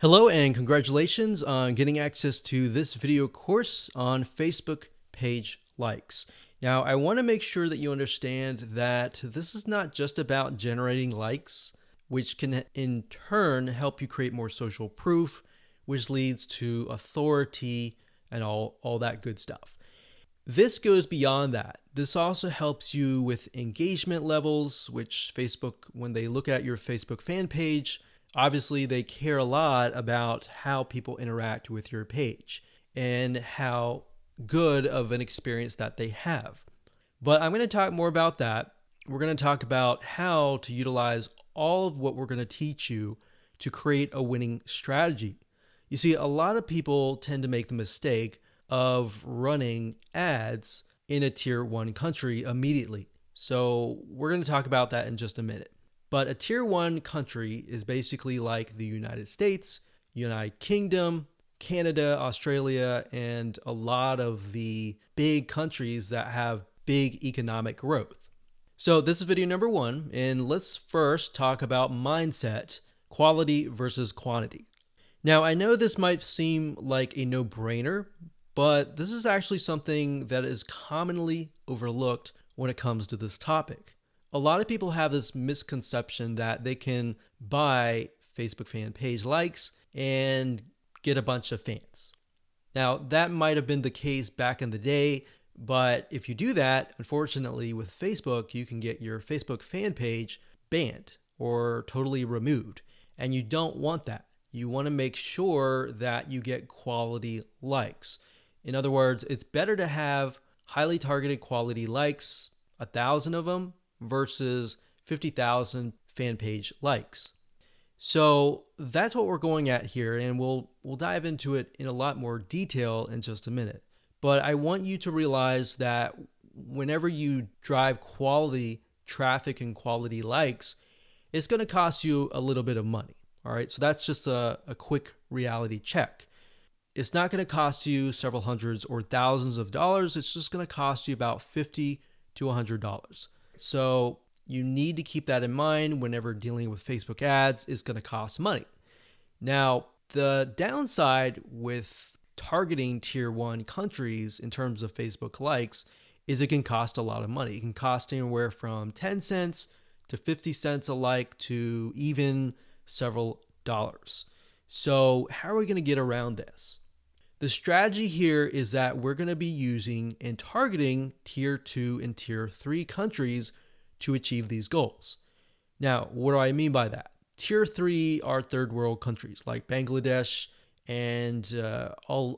Hello and congratulations on getting access to this video course on Facebook page likes. Now, I want to make sure that you understand that this is not just about generating likes, which can in turn help you create more social proof, which leads to authority and all that good stuff. This goes beyond that. This also helps you with engagement levels, which Facebook, when they look at your Facebook fan page, obviously they care a lot about how people interact with your page and how good of an experience that they have. But I'm going to talk more about that. We're going to talk about how to utilize all of what we're going to teach you to create a winning strategy. You see, a lot of people tend to make the mistake of running ads in a tier 1 country immediately. So we're going to talk about that in just a minute. But a tier 1 country is basically like the United States, United Kingdom, Canada, Australia, and a lot of the big countries that have big economic growth. So this is video number 1, and let's first talk about mindset, quality versus quantity. Now, I know this might seem like a no-brainer, but this is actually something that is commonly overlooked when it comes to this topic. A lot of people have this misconception that they can buy Facebook fan page likes and get a bunch of fans. Now, that might have been the case back in the day, but if you do that, unfortunately with Facebook, you can get your Facebook fan page banned or totally removed, and you don't want that. You want to make sure that you get quality likes. In other words, it's better to have highly targeted quality likes, 1,000 of them, versus 50,000 fan page likes. So that's what we're going at here, and we'll dive into it in a lot more detail in just a minute. But I want you to realize that whenever you drive quality traffic and quality likes, it's going to cost you a little bit of money. All right, so that's just a quick reality check. It's not going to cost you several hundreds or thousands of dollars. It's just going to cost you about $50 to $100. So you need to keep that in mind whenever dealing with Facebook ads. It's going to cost money. Now, the downside with targeting tier 1 countries in terms of Facebook likes is it can cost a lot of money. It can cost anywhere from 10 cents to 50 cents a like to even several dollars. So how are we going to get around this? The strategy here is that we're going to be using and targeting tier 2 and tier 3 countries to achieve these goals. Now, what do I mean by that? Tier 3 are third world countries like Bangladesh and a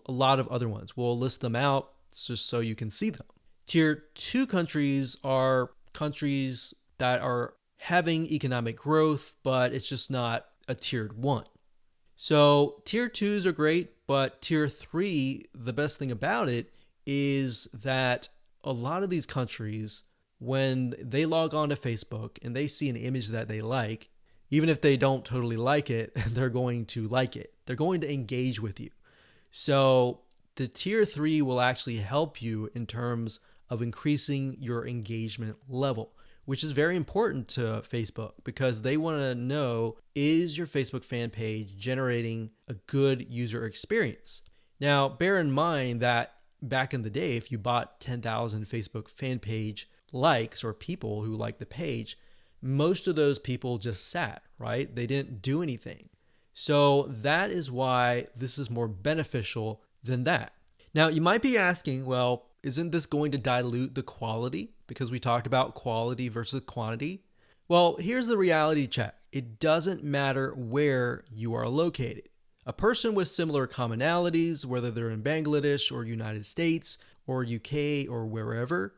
lot of other ones. We'll list them out just so you can see them. Tier 2 countries are countries that are having economic growth, but it's just not a tiered 1. So tier 2s are great, but tier 3, the best thing about it is that a lot of these countries, when they log on to Facebook and they see an image that they like, even if they don't totally like it, they're going to like it. They're going to engage with you. So the tier 3 will actually help you in terms of increasing your engagement level, which is very important to Facebook because they want to know, is your Facebook fan page generating a good user experience? Now, bear in mind that back in the day, if you bought 10,000 Facebook fan page likes or people who liked the page, most of those people just sat, right? They didn't do anything. So that is why this is more beneficial than that. Now, you might be asking, well, isn't this going to dilute the quality? Because we talked about quality versus quantity. Well, here's the reality check. It doesn't matter where you are located. A person with similar commonalities, whether they're in Bangladesh or United States or UK or wherever,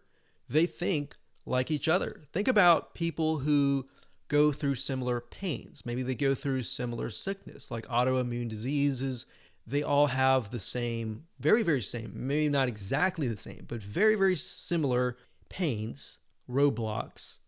they think like each other. Think about people who go through similar pains. Maybe they go through similar sickness, like autoimmune diseases. They all have the same, very, very same, maybe not exactly the same, but very, very similar pains, roadblocks,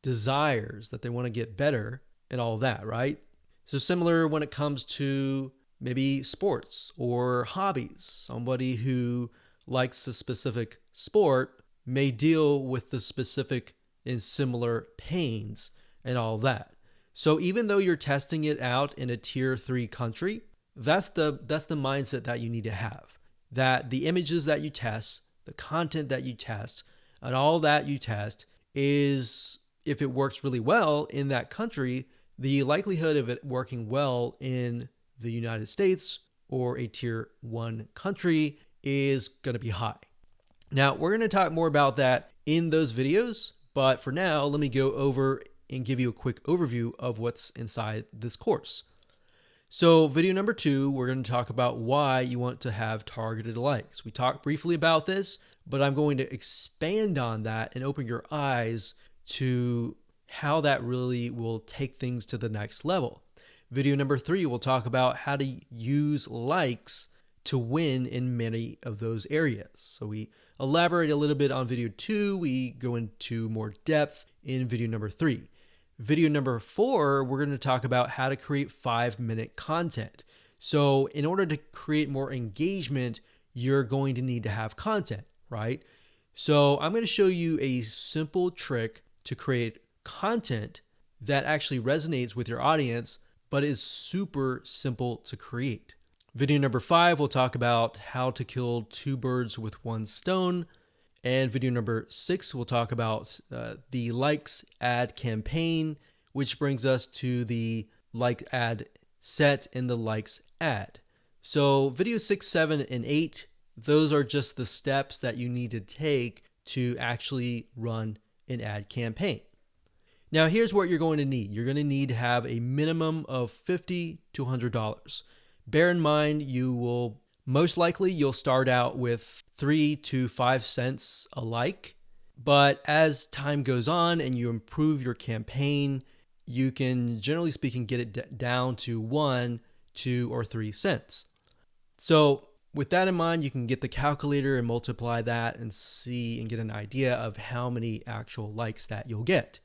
desires that they want to get better and all that, right? So similar when it comes to maybe sports or hobbies. Somebody who likes a specific sport may deal with the specific and similar pains and all that. So even though you're testing it out in a tier 3 country, That's the mindset that you need to have. That the images that you test, the content that you test, and all that you test is, if it works really well in that country, the likelihood of it working well in the United States or a tier 1 country is going to be high. Now, we're going to talk more about that in those videos, but for now, let me go over and give you a quick overview of what's inside this course. So video number 2, we're going to talk about why you want to have targeted likes. We talked briefly about this, but I'm going to expand on that and open your eyes to how that really will take things to the next level. Video number 3, we'll talk about how to use likes to win in many of those areas. So we elaborate a little bit on video 2. We go into more depth in video number 3. Video number 4, we're going to talk about how to create 5-minute content. So in order to create more engagement, you're going to need to have content, right? So I'm going to show you a simple trick to create content that actually resonates with your audience, but is super simple to create. Video number 5, we'll talk about how to kill 2 birds with 1 stone. And video number 6, we'll talk about the likes ad campaign, which brings us to the like ad set and the likes ad. So video 6, 7, and 8, those are just the steps that you need to take to actually run an ad campaign. Now, here's what you're going to need. You're going to need to have a minimum of $50 to $100. Bear in mind, you'll start out with 3 to 5 cents a like, but as time goes on and you improve your campaign, you can, generally speaking, get it down to 1, 2, or 3 cents. So with that in mind, you can get the calculator and multiply that and see and get an idea of how many actual likes that you'll get.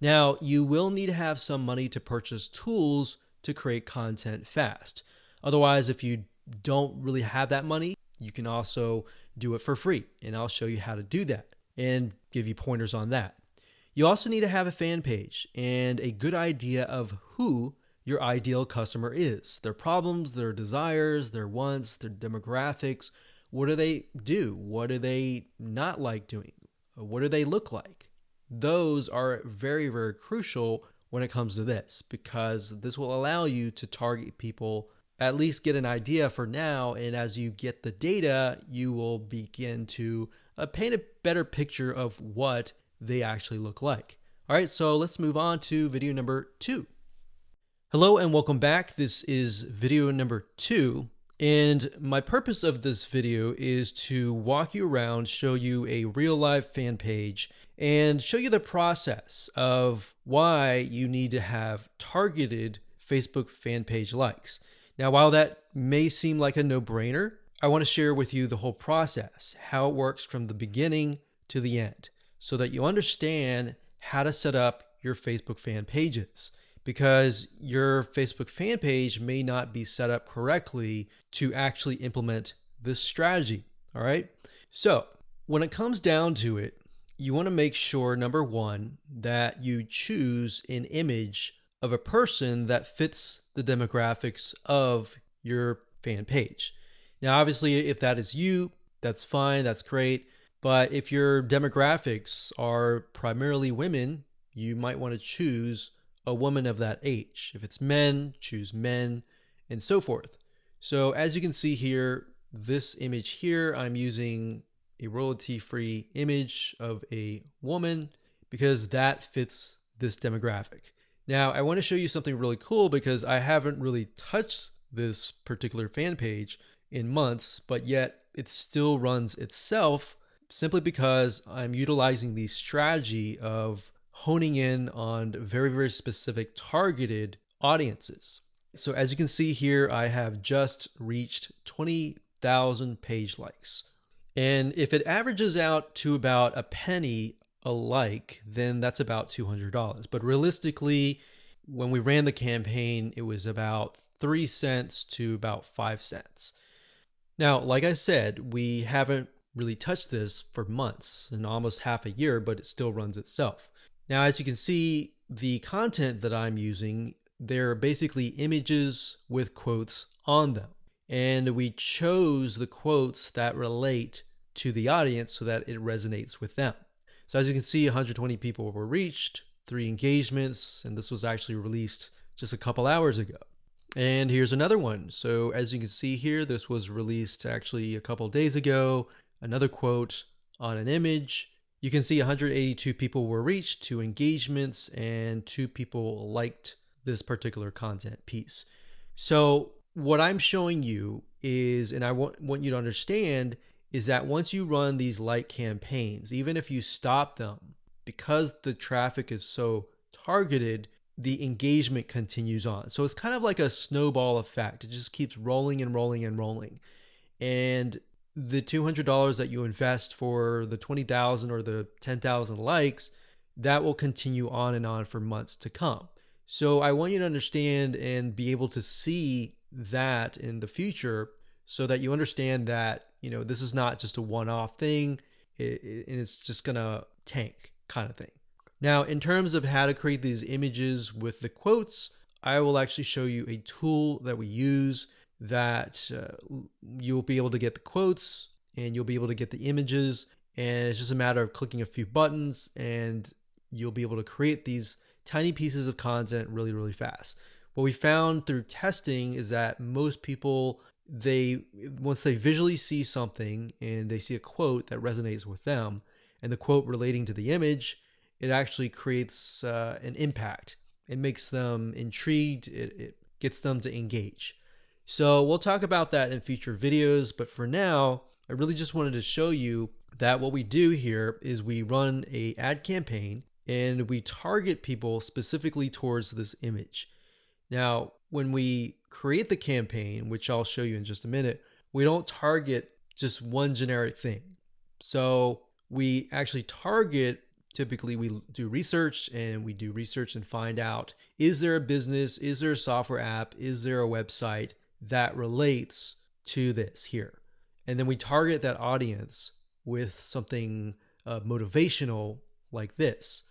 Now, you will need to have some money to purchase tools to create content fast. Otherwise, if you don't really have that money, you can also do it for free. And I'll show you how to do that and give you pointers on that. You also need to have a fan page and a good idea of who your ideal customer is, their problems, their desires, their wants, their demographics. What do they do? What do they not like doing? What do they look like? Those are very, very crucial when it comes to this, because this will allow you to target people, at least get an idea for now. And as you get the data, you will begin to paint a better picture of what they actually look like. All right, so let's move on to video number 2. Hello and welcome back. This is video number 2. And my purpose of this video is to walk you around, show you a real live fan page, and show you the process of why you need to have targeted Facebook fan page likes. Now, while that may seem like a no-brainer, I want to share with you the whole process, how it works from the beginning to the end, so that you understand how to set up your Facebook fan pages, because your Facebook fan page may not be set up correctly to actually implement this strategy. All right. So when it comes down to it, you want to make sure, number 1, that you choose an image of a person that fits the demographics of your fan page. Now, obviously, if that is you, that's fine, that's great. But if your demographics are primarily women, you might want to choose a woman of that age. If it's men, choose men, and so forth. So as you can see here, this image here, I'm using a royalty-free image of a woman because that fits this demographic. Now, I want to show you something really cool because I haven't really touched this particular fan page in months, but yet it still runs itself simply because I'm utilizing the strategy of honing in on very, very specific targeted audiences. So as you can see here, I have just reached 20,000 page likes. And if it averages out to about a penny a like, then that's about $200. But realistically, when we ran the campaign, it was about 3 cents to about 5 cents. Now, like I said, we haven't really touched this for months and almost half a year, but it still runs itself. Now, as you can see, the content that I'm using, they're basically images with quotes on them. And we chose the quotes that relate to the audience so that it resonates with them. So as you can see, 120 people were reached, 3 engagements, and this was actually released just a couple hours ago. And here's another one. So as you can see here, this was released actually a couple days ago. Another quote on an image. You can see 182 people were reached, 2 engagements, and 2 people liked this particular content piece. So what I'm showing you is, and I want you to understand, is that once you run these like campaigns, even if you stop them, because the traffic is so targeted, the engagement continues on. So it's kind of like a snowball effect. It just keeps rolling and rolling and rolling. And the $200 that you invest for the 20,000 or the 10,000 likes, that will continue on and on for months to come. So I want you to understand and be able to see that in the future so that you understand that, this is not just a one-off thing and it's just gonna tank kind of thing. Now, in terms of how to create these images with the quotes, I will actually show you a tool that we use that you'll be able to get the quotes and you'll be able to get the images, and it's just a matter of clicking a few buttons and you'll be able to create these tiny pieces of content really, really fast. What we found through testing is that most people, once they visually see something and they see a quote that resonates with them and the quote relating to the image, it actually creates an impact. It makes them intrigued. It gets them to engage. So we'll talk about that in future videos, but for now, I really just wanted to show you that what we do here is we run an ad campaign and we target people specifically towards this image. Now, when we create the campaign, which I'll show you in just a minute, we don't target just one generic thing. So we actually target, typically we do research and find out, is there a business, is there a software app, is there a website that relates to this here? And then we target that audience with something motivational like this.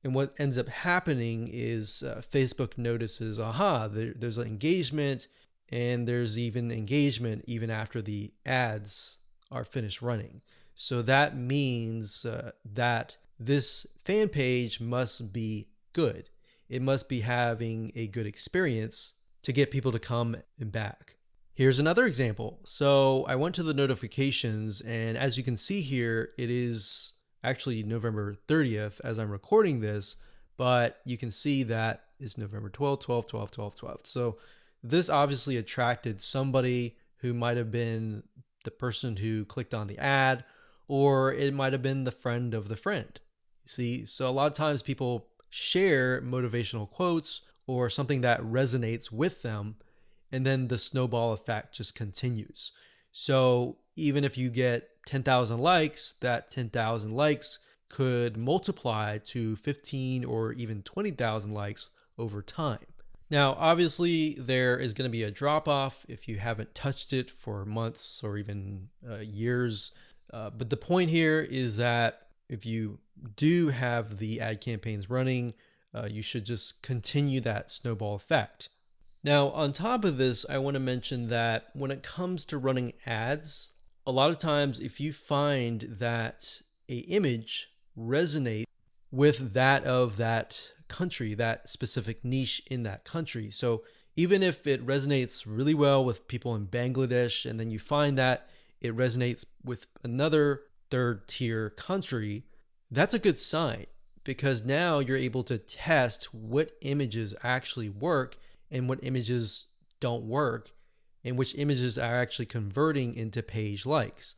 And what ends up happening is Facebook notices, there's an engagement, and there's even engagement even after the ads are finished running. So that means that this fan page must be good. It must be having a good experience to get people to come and back. Here's another example. So I went to the notifications, and as you can see here, it is actually November 30th as I'm recording this, but you can see that it's November 12th, 12th, 12th, 12th, 12th. So this obviously attracted somebody who might have been the person who clicked on the ad, or it might have been the friend of the friend. See, so a lot of times people share motivational quotes or something that resonates with them, and then the snowball effect just continues. So even if you get 10,000 likes, that 10,000 likes could multiply to 15 or even 20,000 likes over time. Now, obviously, there is going to be a drop off if you haven't touched it for months or even years. But the point here is that if you do have the ad campaigns running, you should just continue that snowball effect. Now, on top of this, I want to mention that when it comes to running ads, a lot of times if you find that an image resonates with that of that country, that specific niche in that country. So even if it resonates really well with people in Bangladesh, and then you find that it resonates with another third tier country, that's a good sign, because now you're able to test what images actually work and what images don't work, and which images are actually converting into page likes.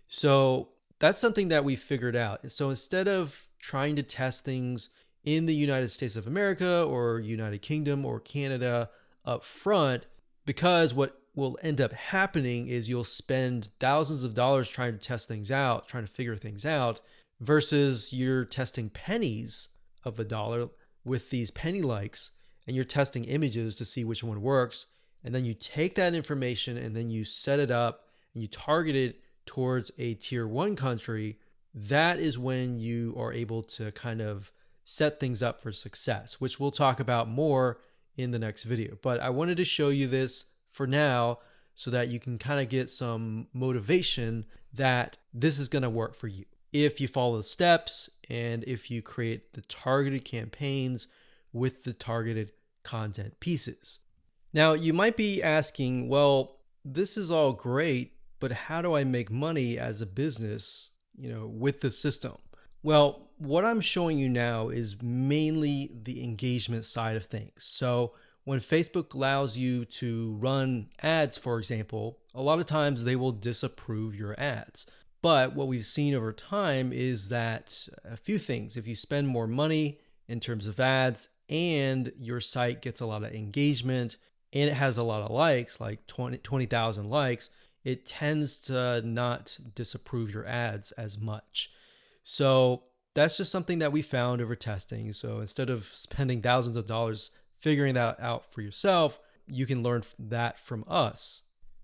So that's something that we figured out. So instead of trying to test things in the United States of America or United Kingdom or Canada up front, because what will end up happening is you'll spend thousands of dollars trying to test things out, trying to figure things out, versus you're testing pennies of a dollar with these penny likes, and you're testing images to see which one works. And then you take that information and then you set it up and you target it towards a tier 1 country. That is when you are able to kind of set things up for success, which we'll talk about more in the next video. But I wanted to show you this for now so that you can kind of get some motivation that this is going to work for you if you follow the steps and if you create the targeted campaigns with the targeted content pieces. Now, you might be asking, well, this is all great, but how do I make money as a business, with the system? Well, what I'm showing you now is mainly the engagement side of things. So when Facebook allows you to run ads, for example, a lot of times they will disapprove your ads. But what we've seen over time is that a few things, if you spend more money in terms of ads and your site gets a lot of engagement and it has a lot of likes, like 20,000 likes, it tends to not disapprove your ads as much. So that's just something that we found over testing. So instead of spending thousands of dollars figuring that out for yourself, you can learn that from us.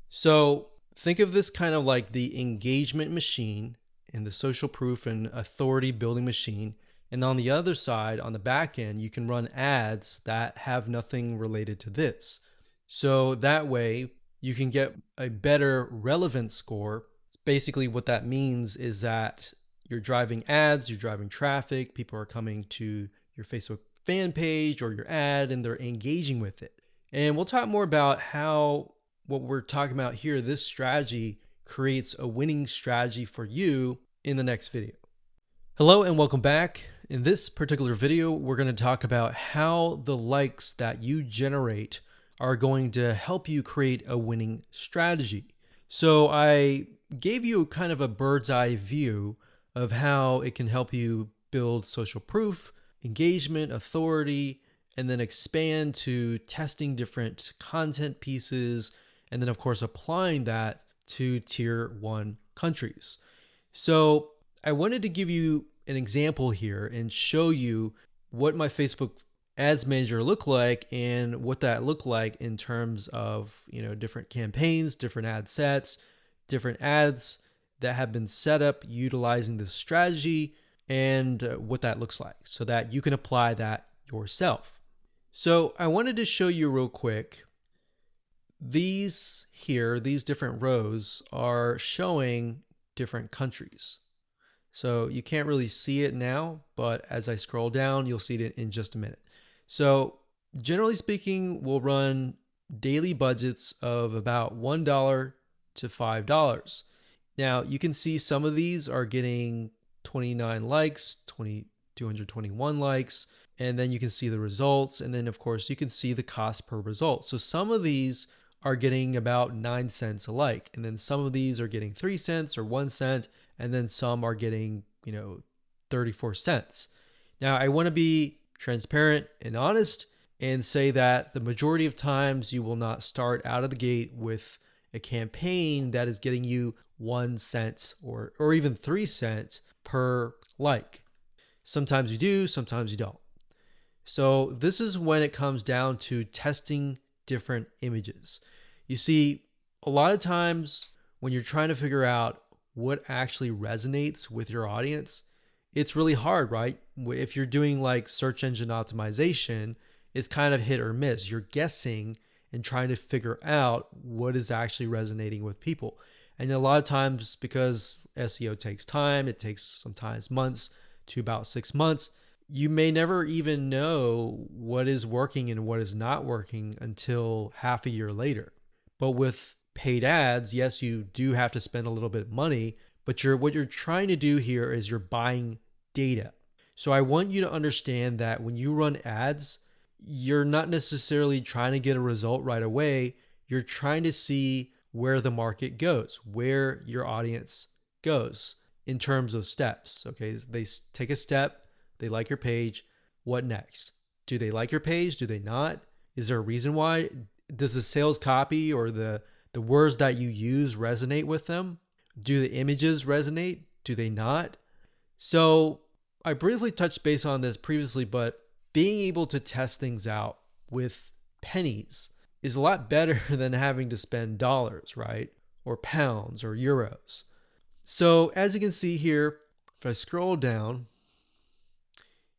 So think of this kind of like the engagement machine and the social proof and authority building machine. And on the other side, on the back end, you can run ads that have nothing related to this. So that way you can get a better relevance score. Basically what that means is that you're driving ads, you're driving traffic, people are coming to your Facebook fan page or your ad and they're engaging with it. And we'll talk more about how what we're talking about here, this strategy creates a winning strategy for you in the next video. Hello and welcome back. In this particular video, we're going to talk about how the likes that you generate are going to help you create a winning strategy. So I gave you kind of a bird's eye view of how it can help you build social proof, engagement, authority, and then expand to testing different content pieces, and then of course applying that to tier 1 countries. So I wanted to give you an example here and show you what my Facebook Ads Manager looked like and what that looked like in terms of different campaigns, different ad sets, different ads that have been set up utilizing this strategy, and what that looks like so that you can apply that yourself. So I wanted to show you real quick. These different rows are showing different countries. So you can't really see it now, but as I scroll down, you'll see it in just a minute. So generally speaking, we'll run daily budgets of about $1 to $5. Now you can see some of these are getting 29 likes, 221 likes, and then you can see the results. And then of course you can see the cost per result. So some of these are getting about 9 cents a like. And then some of these are getting 3 cents or 1 cent. And then some are getting, 34 cents. Now I want to be transparent and honest and say that the majority of times you will not start out of the gate with a campaign that is getting you 1 cent or even 3 cents per like. Sometimes you do, sometimes you don't. So this is when it comes down to testing different images. You see, a lot of times when you're trying to figure out what actually resonates with your audience, it's really hard, right? If you're doing like search engine optimization, it's kind of hit or miss. You're guessing and trying to figure out what is actually resonating with people. And a lot of times, because SEO takes time, it takes sometimes months to about 6 months, you may never even know what is working and what is not working until half a year later. But with paid ads, yes, you do have to spend a little bit of money, but what you're trying to do here is you're buying data. So I want you to understand that when you run ads, you're not necessarily trying to get a result right away. You're trying to see where the market goes, where your audience goes in terms of steps. Okay, they take a step, they like your page. What next? Do they like your page? Do they not? Is there a reason why? Does the sales copy or the words that you use resonate with them? Do the images resonate? Do they not? So I briefly touched base on this previously, but being able to test things out with pennies is a lot better than having to spend dollars, right? Or pounds or euros. So as you can see here, if I scroll down,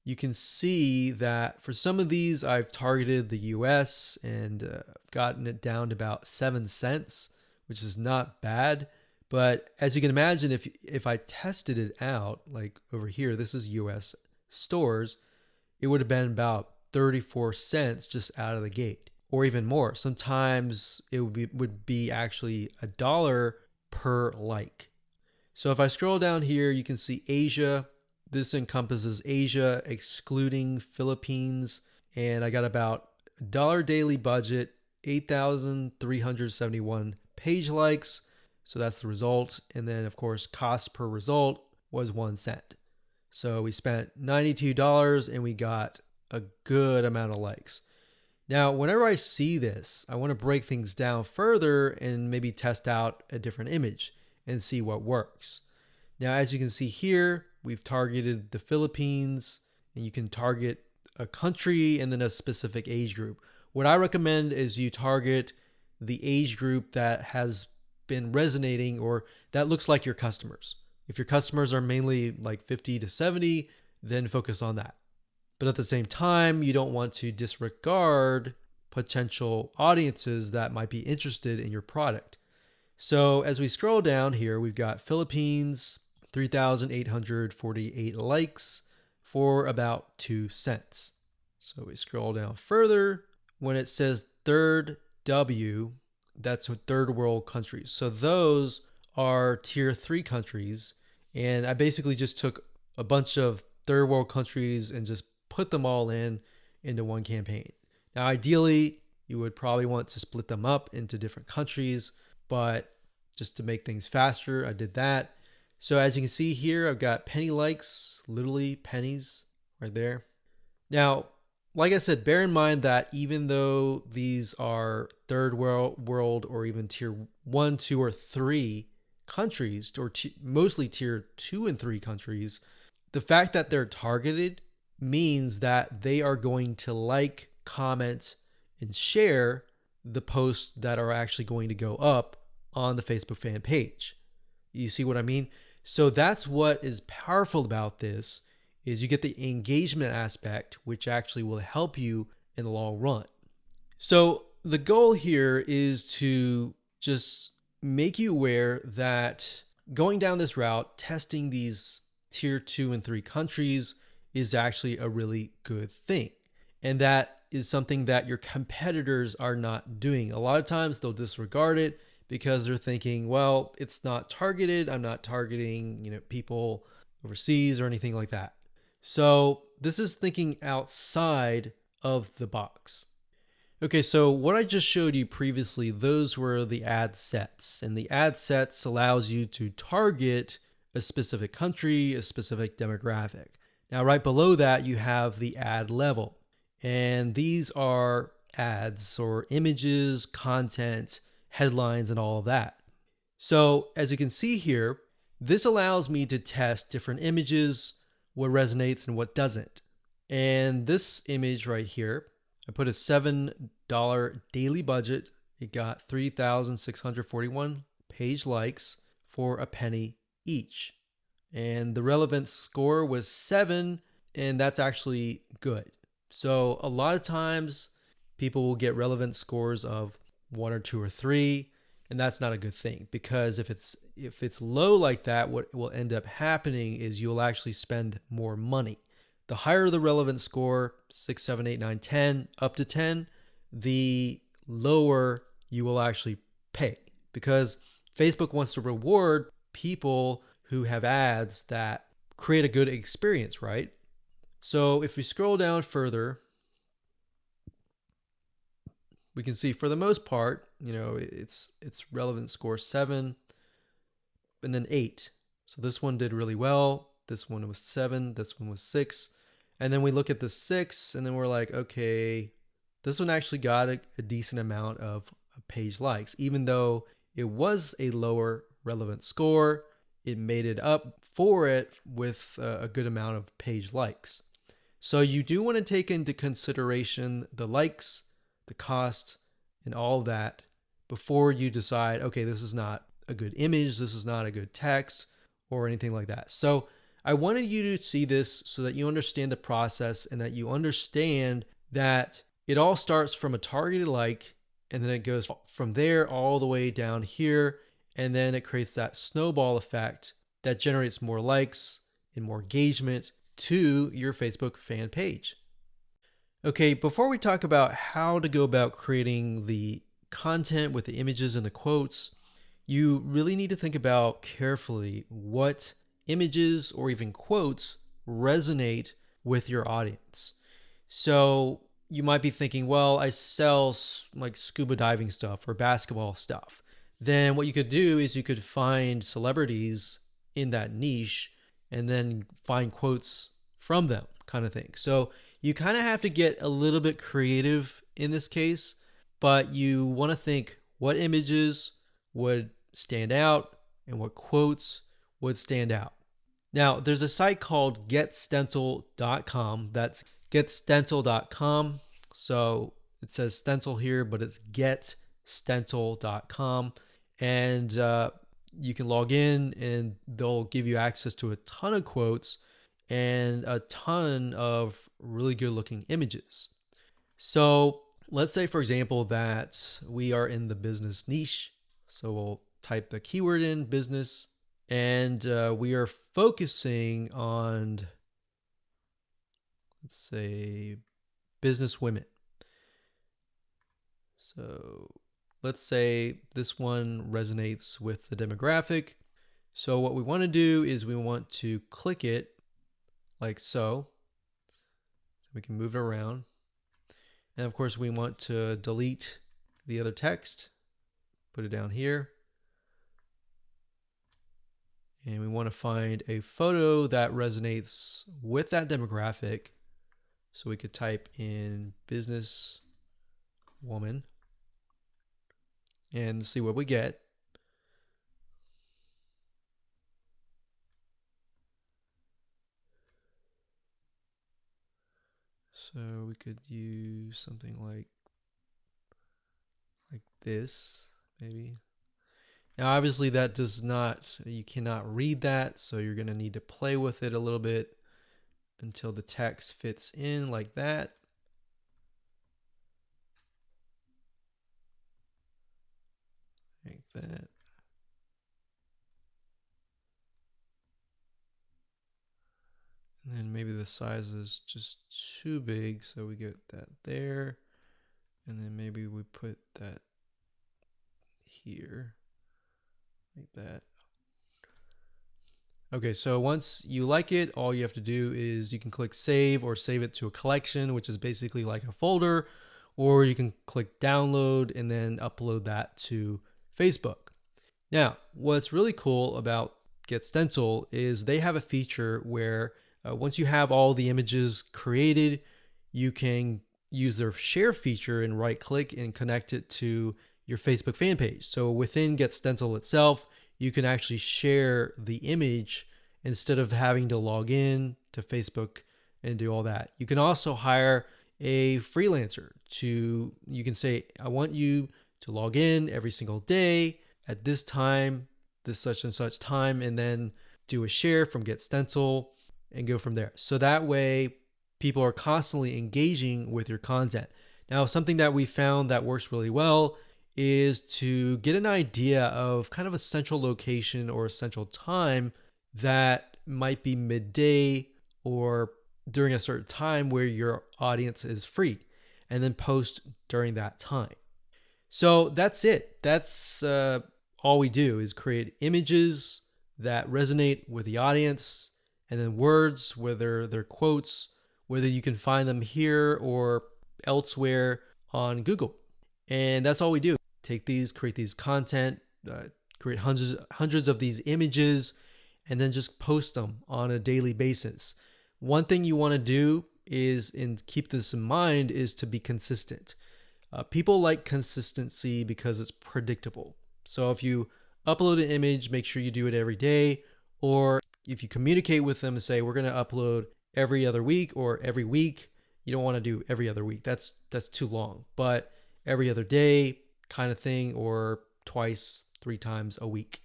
you can see that for some of these, I've targeted the US and gotten it down to about 7 cents, which is not bad. But as you can imagine, if I tested it out, like over here, this is US stores, it would have been about 34 cents just out of the gate, or even more. Sometimes it would be actually $1 per like. So if I scroll down here, you can see Asia. This encompasses Asia, excluding Philippines. And I got about $1 daily budget, 8,371 page likes. So that's the result. And then, of course, cost per result was 1 cent. So we spent $92 and we got a good amount of likes. Now, whenever I see this, I want to break things down further and maybe test out a different image and see what works. Now, as you can see here, we've targeted the Philippines, and you can target a country and then a specific age group. What I recommend is you target the age group that has been resonating or that looks like your customers. If your customers are mainly like 50 to 70, then focus on that. But at the same time, you don't want to disregard potential audiences that might be interested in your product. So as we scroll down here, we've got Philippines, 3,848 likes for about 2 cents. So we scroll down further. When it says third W, that's third world countries. So those are tier 3 countries. And I basically just took a bunch of third world countries and just put them all into one campaign. Now, ideally, you would probably want to split them up into different countries, but just to make things faster, I did that. So as you can see here, I've got penny likes, literally pennies right there. Now, like I said, bear in mind that even though these are third world or even tier 1, 2, or 3 countries, or mostly tier 2 and 3 countries, the fact that they're targeted means that they are going to like, comment, and share the posts that are actually going to go up on the Facebook fan page. You see what I mean? So that's what is powerful about this is you get the engagement aspect, which actually will help you in the long run. So the goal here is to just make you aware that going down this route, testing these tier 2 and 3 countries is actually a really good thing. And that is something that your competitors are not doing. A lot of times they'll disregard it because they're thinking, well, it's not targeted. I'm not targeting, people overseas or anything like that. So this is thinking outside of the box. Okay, so what I just showed you previously, those were the ad sets. And the ad sets allows you to target a specific country, a specific demographic. Now, right below that, you have the ad level. And these are ads or images, content, headlines, and all of that. So as you can see here, this allows me to test different images, what resonates and what doesn't. And this image right here, I put a $7 daily budget. It got 3,641 page likes for a penny each. And the relevance score was 7, and that's actually good. So a lot of times people will get relevance scores of 1 or 2 or 3, and that's not a good thing, because if it's low like that, what will end up happening is you'll actually spend more money. The higher the relevance score, 6, 7, 8, 9, 10, up to 10, the lower you will actually pay, because Facebook wants to reward people who have ads that create a good experience, right? So if we scroll down further, we can see for the most part, it's relevant score 7 and then 8. So this one did really well. This one was 7. This one was 6. And then we look at the 6 and then we're like, okay, this one actually got a decent amount of page likes. Even though it was a lower relevant score, it made it up for it with a good amount of page likes. So you do want to take into consideration the likes, the cost, and all of that before you decide, okay, this is not a good image, this is not a good text, or anything like that. So I wanted you to see this so that you understand the process and that you understand that it all starts from a targeted like, and then it goes from there all the way down here. And then it creates that snowball effect that generates more likes and more engagement to your Facebook fan page. Okay, before we talk about how to go about creating the content with the images and the quotes, you really need to think about carefully what images or even quotes resonate with your audience. So you might be thinking, well, I sell like scuba diving stuff or basketball stuff. Then what you could do is you could find celebrities in that niche and then find quotes from them, kind of thing. So you kind of have to get a little bit creative in this case, but you want to think what images would stand out and what quotes would stand out. Now, there's a site called getstencil.com. That's getstencil.com. So it says stencil here, but it's getstencil.com. And you can log in and they'll give you access to a ton of quotes and a ton of really good looking images. So let's say, for example, that we are in the business niche. So we'll type the keyword in business, and we are focusing on, let's say, business women. So let's say this one resonates with the demographic. So what we want to do is we want to click it like so. We can move it around. And of course, we want to delete the other text, put it down here. And we want to find a photo that resonates with that demographic. So we could type in business woman and see what we get. So we could use something like this, maybe. Now, obviously that does not, you cannot read that. So you're going to need to play with it a little bit until the text fits in like that. Like that. And then maybe the size is just too big, so we get that there. And then maybe we put that here, like that. Okay, so once you like it, all you have to do is you can click save or save it to a collection, which is basically like a folder, or you can click download and then upload that to Facebook. Now, what's really cool about GetStencil is they have a feature where once you have all the images created, you can use their share feature and right click and connect it to your Facebook fan page. So within GetStencil itself, you can actually share the image instead of having to log in to Facebook and do all that. You can also hire a freelancer you can say, I want you to log in every single day at this time, this such and such time, and then do a share from GetStencil and go from there. So that way people are constantly engaging with your content. Now, something that we found that works really well is to get an idea of kind of a central location or a central time that might be midday or during a certain time where your audience is free, and then post during that time. So that's it. That's all we do is create images that resonate with the audience, and then words, whether they're quotes, whether you can find them here or elsewhere on Google. And that's all we do. Take these, create these content, create hundreds of these images, and then just post them on a daily basis. One thing you want to do is, and keep this in mind, is to be consistent. People like consistency because it's predictable. So if you upload an image, make sure you do it every day. Or if you communicate with them and say, we're going to upload every other week or every week, you don't want to do every other week. That's too long. But every other day kind of thing, or twice, 3 times a week.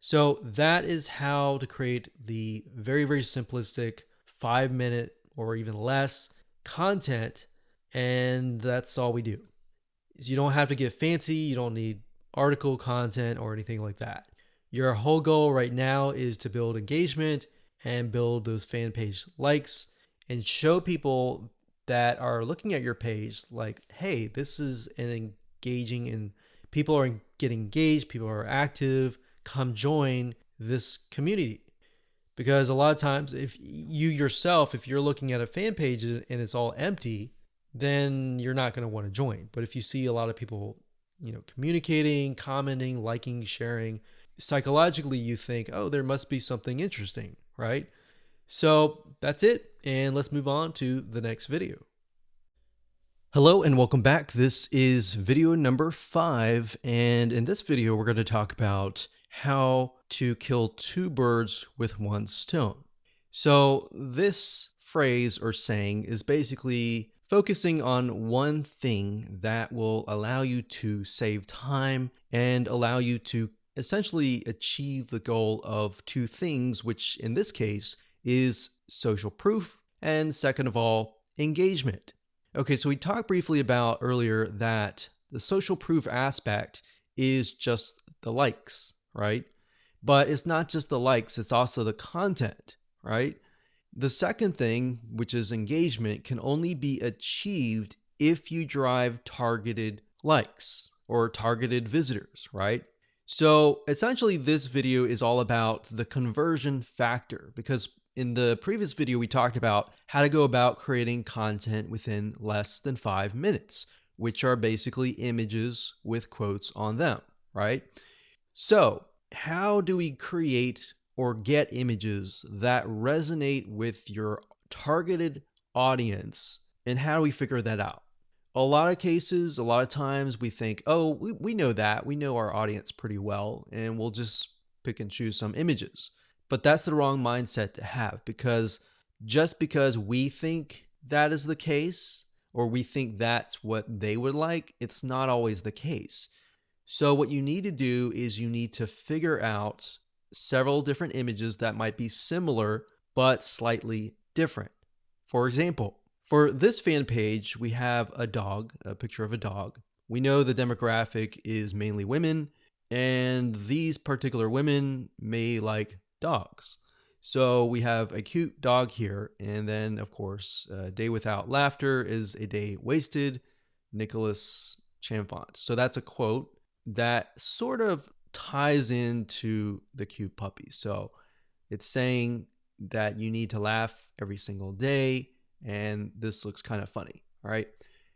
So that is how to create the very, very simplistic 5 minute or even less content. And that's all we do. You don't have to get fancy. You don't need article content or anything like that. Your whole goal right now is to build engagement and build those fan page likes and show people that are looking at your page like, hey, this is an engaging and people are getting engaged, people are active, come join this community. Because a lot of times if you yourself, if you're looking at a fan page and it's all empty, then you're not going to want to join. But if you see a lot of people, communicating, commenting, liking, sharing, psychologically you think, oh, there must be something interesting, right? So that's it. And let's move on to the next video. Hello and welcome back. This is video number 5. And in this video, we're going to talk about how to kill 2 birds with 1 stone. So this phrase or saying is basically focusing on one thing that will allow you to save time and allow you to essentially achieve the goal of 2 things, which in this case is social proof and, second of all, engagement. Okay, so we talked briefly about earlier that the social proof aspect is just the likes, right? But it's not just the likes, it's also the content, right? The second thing, which is engagement, can only be achieved if you drive targeted likes or targeted visitors, right? So essentially this video is all about the conversion factor, because in the previous video, we talked about how to go about creating content within less than 5 minutes, which are basically images with quotes on them, right? So how do we create or get images that resonate with your targeted audience, and how do we figure that out? A lot of cases, a lot of times we think, oh, we know that. We know our audience pretty well, and we'll just pick and choose some images. But that's the wrong mindset to have, because just because we think that is the case, or we think that's what they would like, it's not always the case. So what you need to do is you need to figure out several different images that might be similar, but slightly different. For example, for this fan page, we have a dog, a picture of a dog. We know the demographic is mainly women, and these particular women may like dogs. So we have a cute dog here, and then of course, a day without laughter is a day wasted, Nicholas Chamfont. So that's a quote that sort of ties into the cute puppy. So it's saying that you need to laugh every single day, and this looks kind of funny, all right?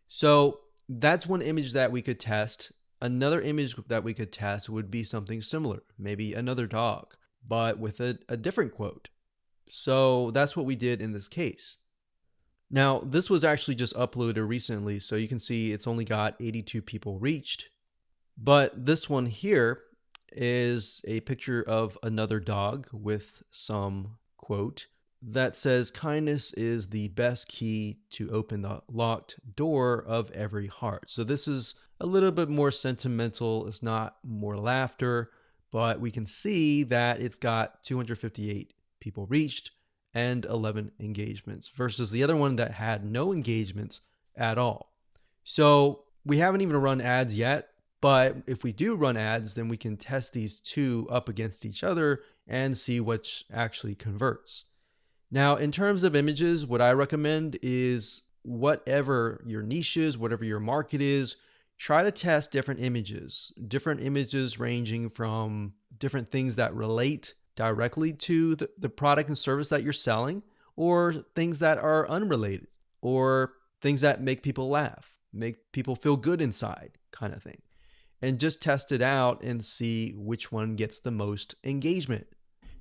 So that's one image that we could test. Another image that we could test would be something similar, maybe another dog, but with a different quote. So that's what we did in this case. Now, this was actually just uploaded recently, so you can see it's only got 82 people reached. But this one here is a picture of another dog with some quote that says, kindness is the best key to open the locked door of every heart. So this is a little bit more sentimental. It's not more laughter, but we can see that it's got 258 people reached and 11 engagements versus the other one that had no engagements at all. So we haven't even run ads yet, but if we do run ads, then we can test these 2 up against each other and see which actually converts. Now, in terms of images, what I recommend is whatever your niche is, whatever your market is, try to test different images ranging from different things that relate directly to the product and service that you're selling, or things that are unrelated, or things that make people laugh, make people feel good inside kind of thing. And just test it out and see which one gets the most engagement.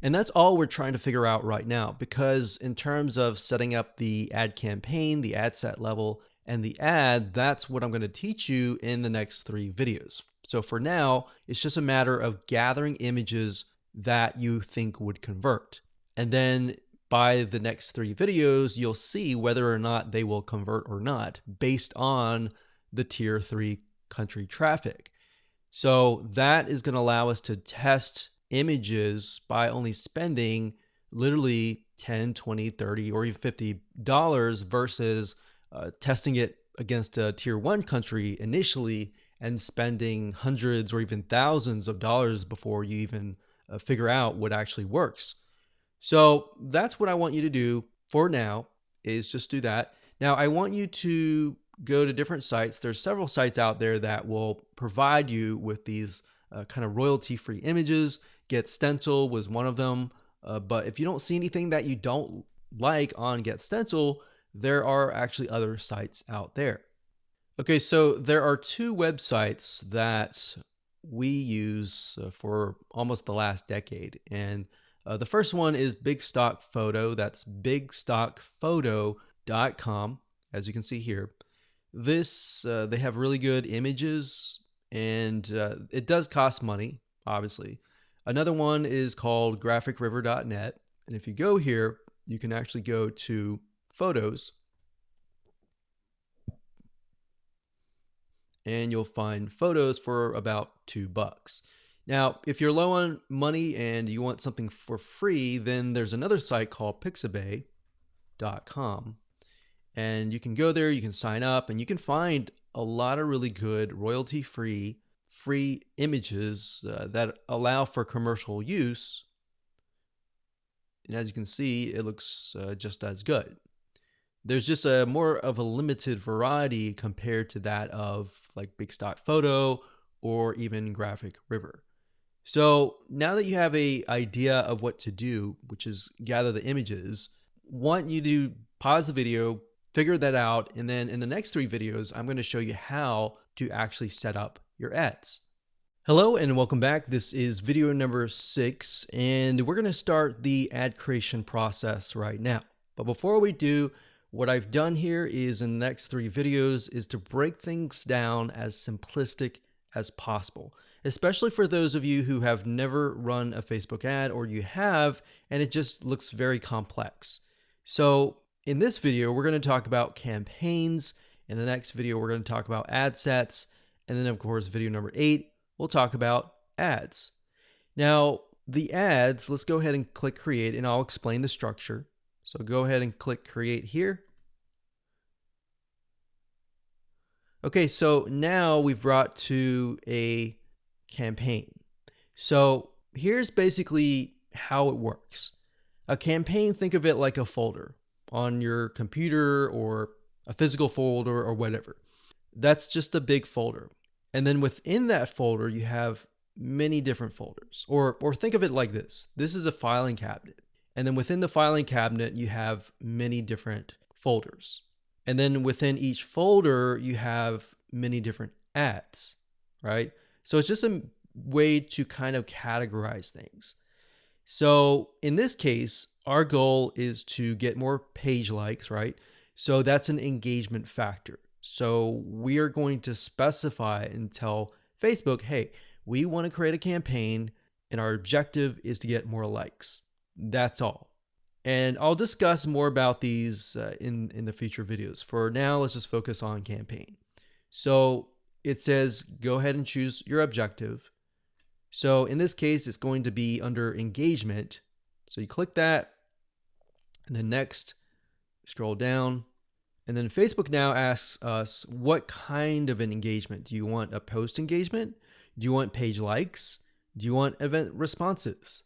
And that's all we're trying to figure out right now, because in terms of setting up the ad campaign, the ad set level, and the ad, that's what I'm going to teach you in the next 3 videos. So for now, it's just a matter of gathering images that you think would convert. And then by the next 3 videos, you'll see whether or not they will convert or not based on the tier 3 country traffic. So that is going to allow us to test images by only spending literally 10, 20, 30, or even $50 versus testing it against a tier one country initially and spending hundreds or even thousands of dollars before you even figure out what actually works. So that's what I want you to do for now, is just do that. Now I want you to go to different sites. There's several sites out there that will provide you with these kind of royalty-free images. Get Stencil was one of them. But if you don't see anything that you don't like on Get Stencil, there are actually other sites out there. Okay, so there are two websites that we use for almost the last decade. And the first one is Big Stock Photo. That's bigstockphoto.com, as you can see here. This, they have really good images, and it does cost money, obviously. Another one is called graphicriver.net. And if you go here, you can actually go to Photos, and you'll find photos for about $2. Now, if you're low on money and you want something for free, then there's another site called pixabay.com. And you can go there, you can sign up, and you can find a lot of really good royalty-free images that allow for commercial use. And as you can see, it looks just as good. There's just a more of a limited variety compared to that of like Big Stock Photo or even Graphic River. So now that you have an idea of what to do, which is gather the images, want you to pause the video, figure that out, and then in the next 3 videos, I'm going to show you how to actually set up your ads. Hello and welcome back. This is video number 6, and we're going to start the ad creation process right now. But before we do, what I've done here is in the next 3 videos is to break things down as simplistic as possible, especially for those of you who have never run a Facebook ad, or you have and it just looks very complex. So in this video, we're going to talk about campaigns. In the next video, we're going to talk about ad sets. And then of course, video number 8, we'll talk about ads. Now the ads, let's go ahead and click create, and I'll explain the structure. So go ahead and click create here. Okay, so now we've brought to a campaign. So here's basically how it works. A campaign, think of it like a folder on your computer or a physical folder or whatever. That's just a big folder. And then within that folder, you have many different folders. Or think of it like this. This is a filing cabinet. And then within the filing cabinet, you have many different folders. And then within each folder, you have many different ads, right? So it's just a way to kind of categorize things. So in this case, our goal is to get more page likes, right? So that's an engagement factor. So we are going to specify and tell Facebook, hey, we want to create a campaign and our objective is to get more likes. That's all. And I'll discuss more about these in the future videos. For now, let's just focus on campaign. So it says, go ahead and choose your objective. So in this case, it's going to be under engagement. So you click that, and then next, scroll down. And then Facebook now asks us, what kind of an engagement? Do you want a post engagement? Do you want page likes? Do you want event responses?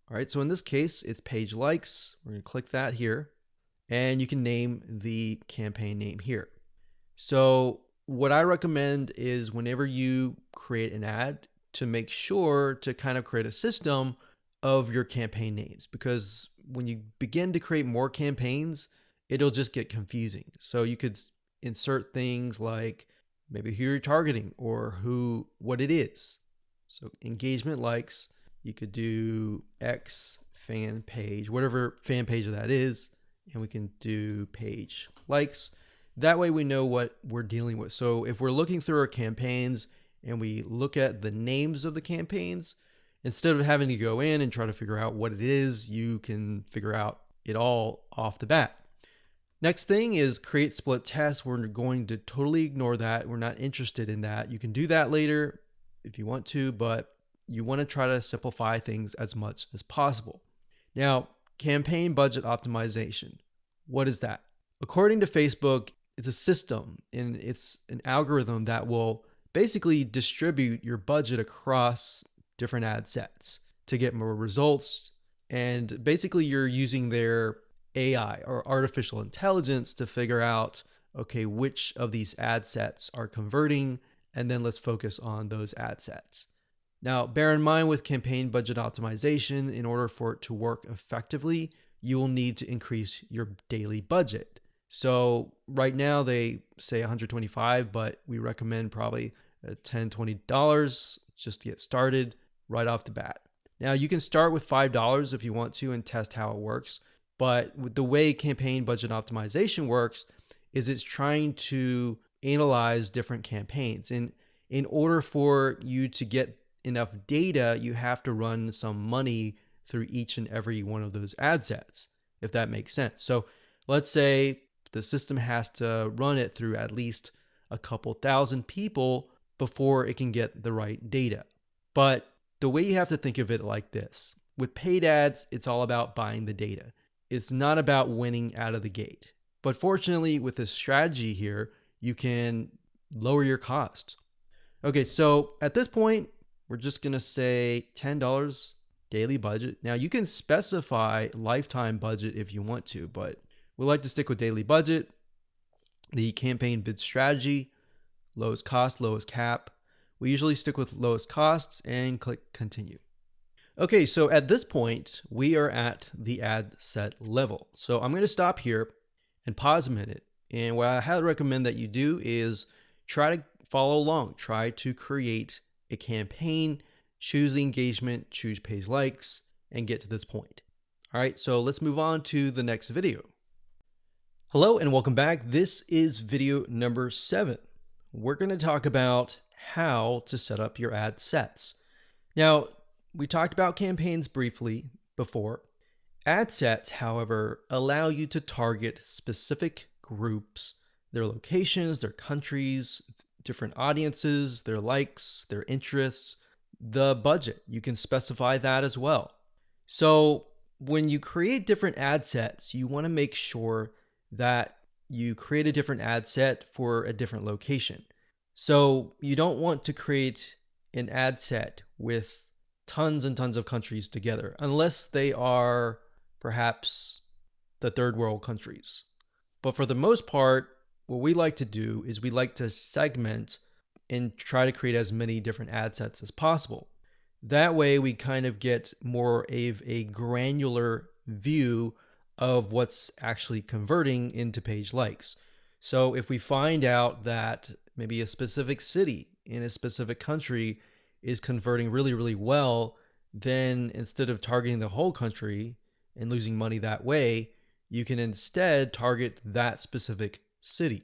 All right, so in this case, it's page likes. We're going to click that here, and you can name the campaign name here. So what I recommend is whenever you create an ad, to make sure to kind of create a system of your campaign names, because when you begin to create more campaigns, it'll just get confusing. So you could insert things like maybe who you're targeting or what it is. So engagement likes, you could do X fan page, whatever fan page that is, and we can do page likes. That way we know what we're dealing with. So if we're looking through our campaigns and we look at the names of the campaigns, instead of having to go in and try to figure out what it is, you can figure out it all off the bat. Next thing is create split tests. We're going to totally ignore that. We're not interested in that. You can do that later if you want to, but you want to try to simplify things as much as possible. Now, campaign budget optimization. What is that? According to Facebook, it's a system and it's an algorithm that will basically distribute your budget across different ad sets to get more results. And basically, you're using their AI or artificial intelligence to figure out, okay, which of these ad sets are converting, and then let's focus on those ad sets. Now, bear in mind with campaign budget optimization, in order for it to work effectively, you will need to increase your daily budget. So right now they say $125, but we recommend probably $10, $20 just to get started right off the bat. Now you can start with $5 if you want to and test how it works. But with the way campaign budget optimization works is it's trying to analyze different campaigns. And in order for you to get enough data, you have to run some money through each and every one of those ad sets, if that makes sense. So let's say the system has to run it through at least a couple thousand people before it can get the right data. But the way you have to think of it like this, with paid ads, it's all about buying the data. It's not about winning out of the gate. But fortunately, with this strategy here, you can lower your costs. Okay, so at this point, we're just going to say $10 daily budget. Now, you can specify lifetime budget if you want to, but we like to stick with daily budget. The campaign bid strategy, lowest cost, lowest cap. We usually stick with lowest costs and click continue. Okay, so at this point, we are at the ad set level. So I'm going to stop here and pause a minute. And what I highly recommend that you do is try to follow along. Try to create a campaign, choose the engagement, choose page likes, and get to this point. All right, so let's move on to the next video. Hello and welcome back. This is video number 7. We're going to talk about how to set up your ad sets. Now, we talked about campaigns briefly before. Ad sets, however, allow you to target specific groups, their locations, their countries, different audiences, their likes, their interests, the budget. You can specify that as well. So when you create different ad sets, you want to make sure that you create a different ad set for a different location. So you don't want to create an ad set with tons and tons of countries together, unless they are perhaps the third world countries. But for the most part, what we like to do is we like to segment and try to create as many different ad sets as possible. That way we kind of get more of a granular view of what's actually converting into page likes. So if we find out that maybe a specific city in a specific country is converting really, really well, then instead of targeting the whole country and losing money that way, you can instead target that specific city.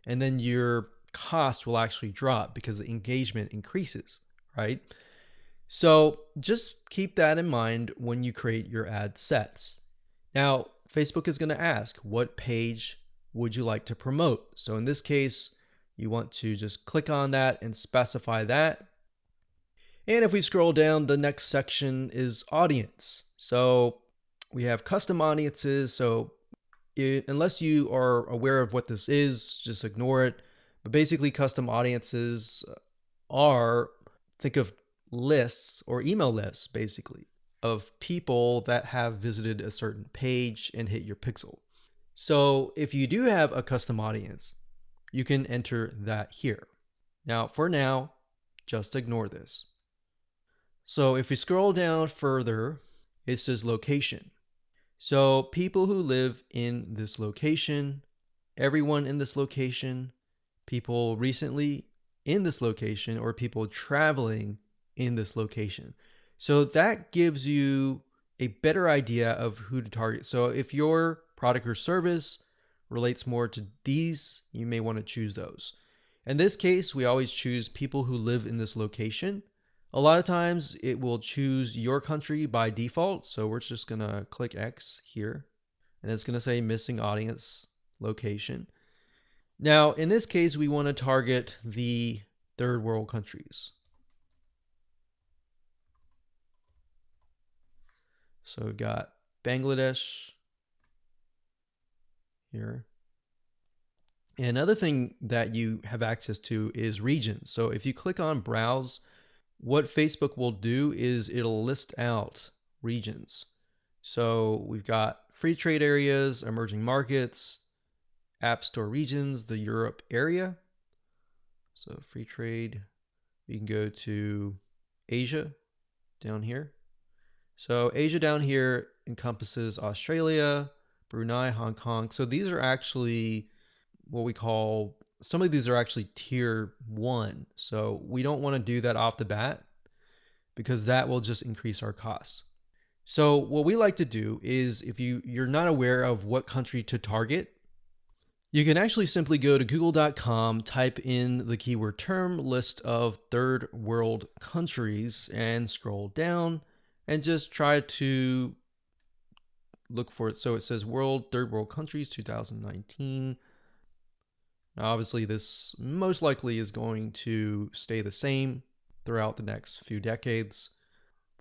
And then your cost will actually drop because the engagement increases, right? So just keep that in mind when you create your ad sets. Now, Facebook is going to ask, what page would you like to promote? So in this case, you want to just click on that and specify that. And if we scroll down, the next section is audience. So we have custom audiences. So unless you are aware of what this is, just ignore it. But basically, custom audiences are, think of lists or email lists, basically, of people that have visited a certain page and hit your pixel. So if you do have a custom audience, you can enter that here. Now, for now, just ignore this. So if we scroll down further, it says location. So people who live in this location, everyone in this location, people recently in this location, or people traveling in this location. So that gives you a better idea of who to target. So if your product or service relates more to these, you may want to choose those. In this case, we always choose people who live in this location. A lot of times it will choose your country by default. So we're just going to click X here and it's going to say missing audience location. Now, in this case, we want to target the third world countries. So we've got Bangladesh here. And another thing that you have access to is regions. So if you click on browse, what Facebook will do is it'll list out regions. So we've got free trade areas, emerging markets, app store regions, the Europe area. So free trade, you can go to Asia down here. So Asia down here encompasses Australia, Brunei, Hong Kong. So these are actually what we call, some of these are actually tier 1. So we don't want to do that off the bat because that will just increase our costs. So what we like to do is, if you're not aware of what country to target, you can actually simply go to google.com, type in the keyword term, list of third world countries, and scroll down and just try to look for it. So it says third world countries 2019. Now, obviously, this most likely is going to stay the same throughout the next few decades.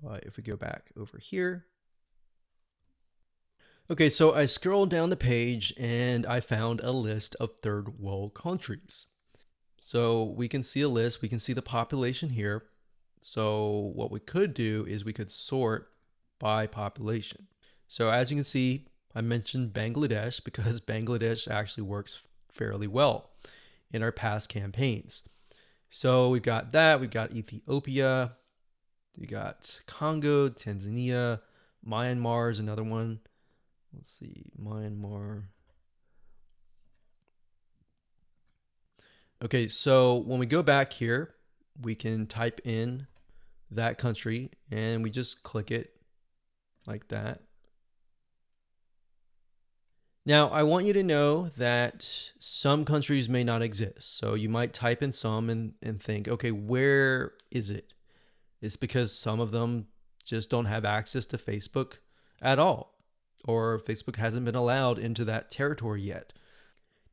But if we go back over here. Okay, so I scrolled down the page and I found a list of third world countries. So we can see a list, we can see the population here. So what we could do is we could sort by population. So as you can see, I mentioned Bangladesh because Bangladesh actually works fairly well in our past campaigns. So we've got that, we've got Ethiopia, we got Congo, Tanzania, Myanmar is another one. Let's see, Myanmar. Okay, so when we go back here, we can type in that country and we just click it like that. Now, I want you to know that some countries may not exist. So you might type in some and think, okay, where is it? It's because some of them just don't have access to Facebook at all, or Facebook hasn't been allowed into that territory yet.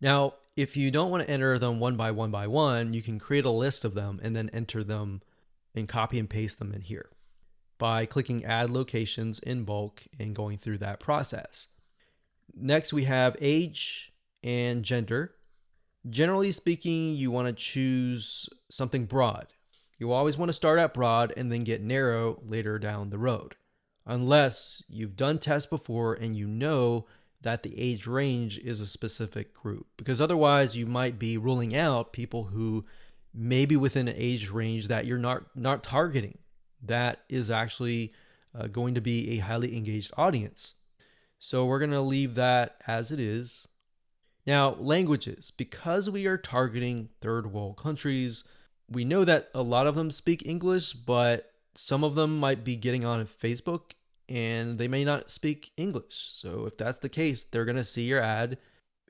Now, if you don't want to enter them one by one, you can create a list of them and then enter them and copy and paste them in here by clicking add locations in bulk and going through that process. Next, we have age and gender. Generally speaking, you want to choose something broad. You always want to start out broad and then get narrow later down the road, unless you've done tests before and you know that the age range is a specific group, because otherwise you might be ruling out people who may be within an age range that you're not targeting. That is actually going to be a highly engaged audience. So we're going to leave that as it is. Now, languages. Because we are targeting third world countries, we know that a lot of them speak English, but some of them might be getting on Facebook and they may not speak English. So if that's the case, they're going to see your ad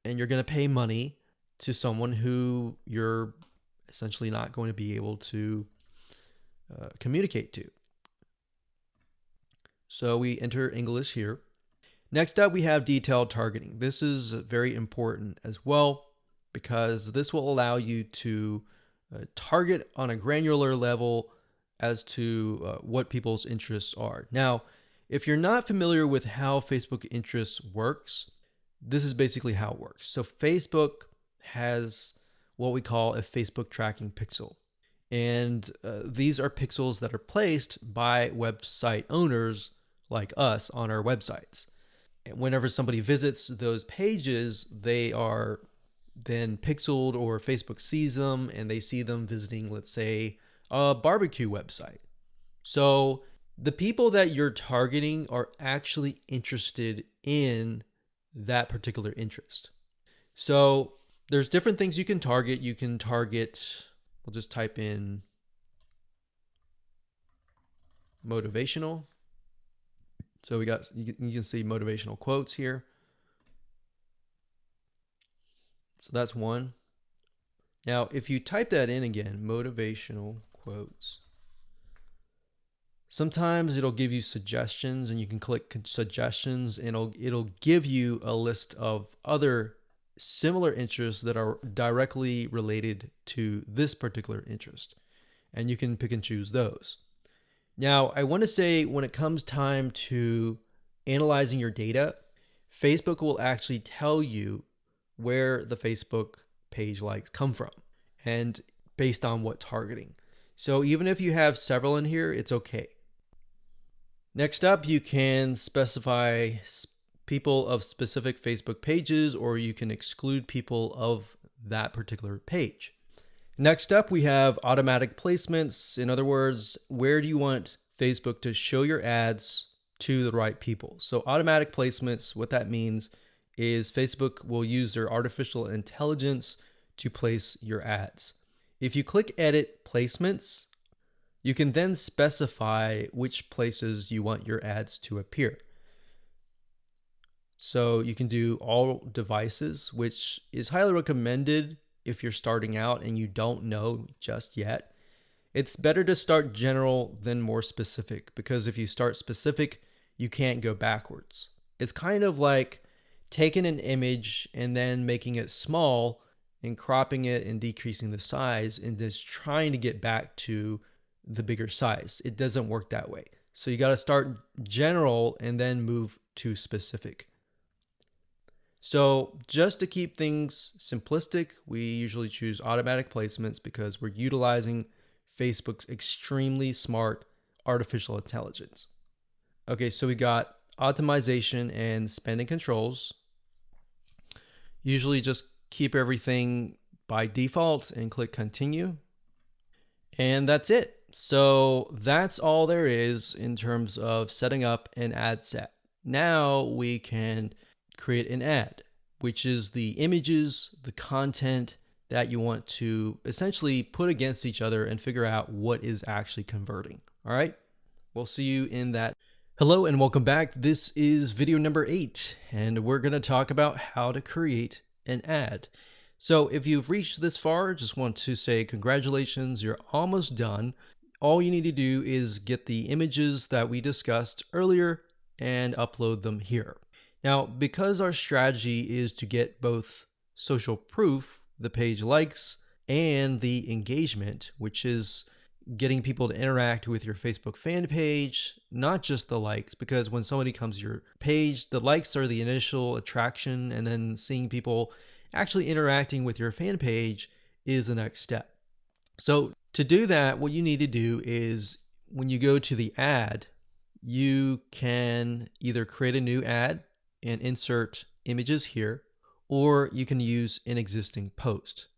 and you're going to pay money to someone who you're essentially not going to be able to communicate to. So we enter English here. Next up, we have detailed targeting. This is very important as well because this will allow you to target on a granular level as to what people's interests are. Now, if you're not familiar with how Facebook interests works, this is basically how it works. So Facebook has what we call a Facebook tracking pixel. And these are pixels that are placed by website owners like us on our websites. And whenever somebody visits those pages, they are then pixeled, or Facebook sees them and they see them visiting, let's say, a barbecue website. So the people that you're targeting are actually interested in that particular interest. So there's different things you can target. You can target, we'll just type in motivational. So you can see motivational quotes here. So that's one. Now, if you type that in again, motivational quotes, sometimes it'll give you suggestions and you can click suggestions and it'll give you a list of other similar interests that are directly related to this particular interest. And you can pick and choose those. Now, I want to say when it comes time to analyzing your data, Facebook will actually tell you where the Facebook page likes come from and based on what targeting. So even if you have several in here, it's okay. Next up, you can specify people of specific Facebook pages, or you can exclude people of that particular page. Next up, we have automatic placements. In other words, where do you want Facebook to show your ads to the right people? So automatic placements, what that means is Facebook will use their artificial intelligence to place your ads. If you click Edit Placements, you can then specify which places you want your ads to appear. So you can do all devices, which is highly recommended if you're starting out and you don't know just yet. It's better to start general than more specific, because if you start specific, you can't go backwards. It's kind of like taking an image and then making it small and cropping it and decreasing the size and just trying to get back to the bigger size. It doesn't work that way. So you got to start general and then move to specific. So just to keep things simplistic, we usually choose automatic placements because we're utilizing Facebook's extremely smart artificial intelligence. Okay, so we got optimization and spending controls. Usually just keep everything by default and click continue. And that's it. So that's all there is in terms of setting up an ad set. Now we can create an ad, which is the images, the content that you want to essentially put against each other and figure out what is actually converting. All right, we'll see you in that. Hello and welcome back. This is video number 8, and we're going to talk about how to create an ad. So if you've reached this far, just want to say congratulations, you're almost done. All you need to do is get the images that we discussed earlier and upload them here. Now, because our strategy is to get both social proof, the page likes, and the engagement, which is getting people to interact with your Facebook fan page, not just the likes, because when somebody comes to your page, the likes are the initial attraction, and then seeing people actually interacting with your fan page is the next step. So to do that, what you need to do is when you go to the ad, you can either create a new ad and insert images here, or you can use an existing post.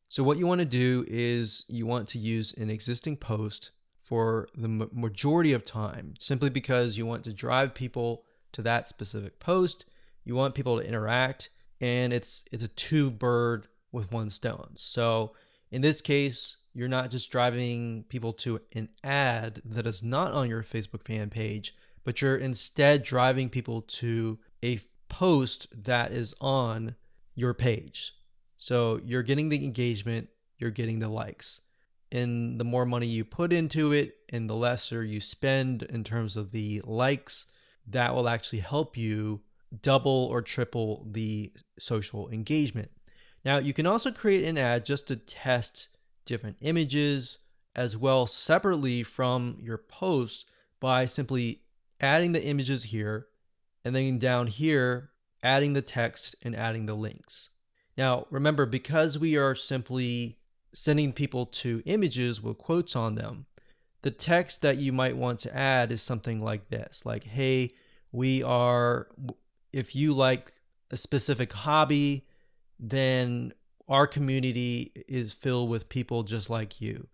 So what you want to do is you want to use an existing post for the majority of time, simply because you want to drive people to that specific post. You want people to interact, and it's a two bird with one stone. So in this case, you're not just driving people to an ad that is not on your Facebook fan page, but you're instead driving people to a post that is on your page. So you're getting the engagement, you're getting the likes. And the more money you put into it and the lesser you spend in terms of the likes, that will actually help you double or triple the social engagement. Now, you can also create an ad just to test different images as well separately from your post by simply adding the images here, and then down here, adding the text and adding the links. Now, remember, because we are simply sending people to images with quotes on them, the text that you might want to add is something like this, like, hey, if you like a specific hobby, then our community is filled with people just like you,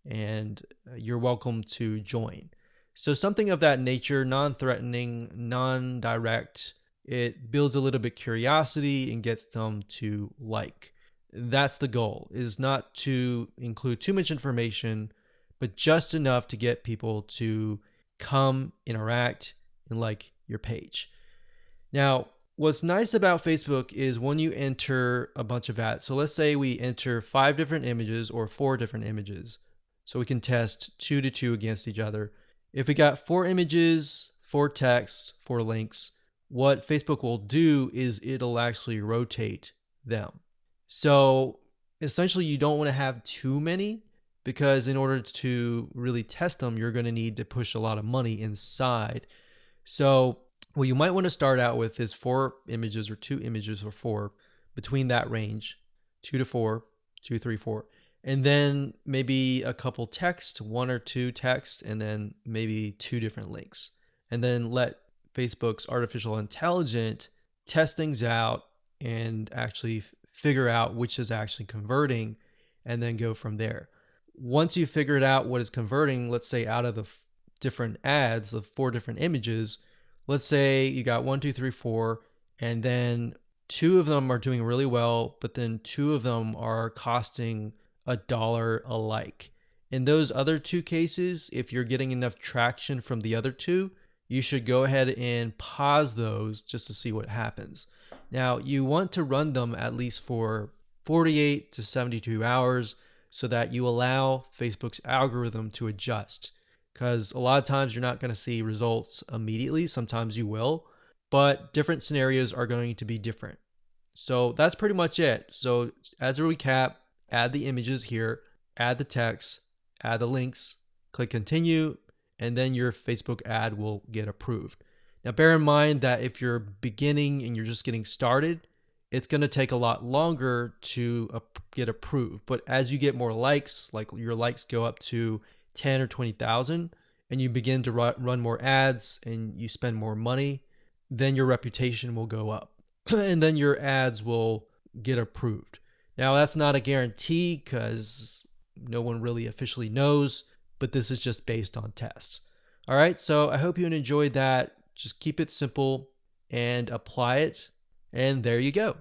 and you're welcome to join. So something of that nature, non-threatening, non-direct. It builds a little bit curiosity and gets them to like. That's the goal, is not to include too much information, but just enough to get people to come, interact, and like your page. Now, what's nice about Facebook is when you enter a bunch of ads. So let's say we enter 5 different images or 4 different images. So we can test 2 to 2 against each other. If we got 4 images, 4 texts, 4 links, what Facebook will do is it'll actually rotate them. So essentially you don't want to have too many, because in order to really test them, you're going to need to push a lot of money inside. So What you might want to start out with is 4 images or 2 images or 4, between that range, 2 to 4, 2, 3, 4. And then maybe a couple text, 1 or 2 text, and then maybe 2 different links. And then let Facebook's artificial intelligence test things out and actually figure out which is actually converting, and then go from there. Once you figured out what is converting, let's say out of the different ads of 4 different images, let's say you got 1, 2, 3, 4, and then 2 of them are doing really well, but then 2 of them are costing $1 a like. In those other 2 cases, if you're getting enough traction from the other 2, you should go ahead and pause those just to see what happens. Now, you want to run them at least for 48 to 72 hours so that you allow Facebook's algorithm to adjust. Because a lot of times you're not going to see results immediately. Sometimes you will, but different scenarios are going to be different. So that's pretty much it. So as a recap, add the images here, add the text, add the links, click continue, and then your Facebook ad will get approved. Now, bear in mind that if you're beginning and you're just getting started, it's going to take a lot longer to get approved. But as you get more likes, like your likes go up to 10 or 20,000, and you begin to run more ads and you spend more money, then your reputation will go up and then your ads will get approved. Now, that's not a guarantee because no one really officially knows, but this is just based on tests. All right, so I hope you enjoyed that. Just keep it simple and apply it, and there you go.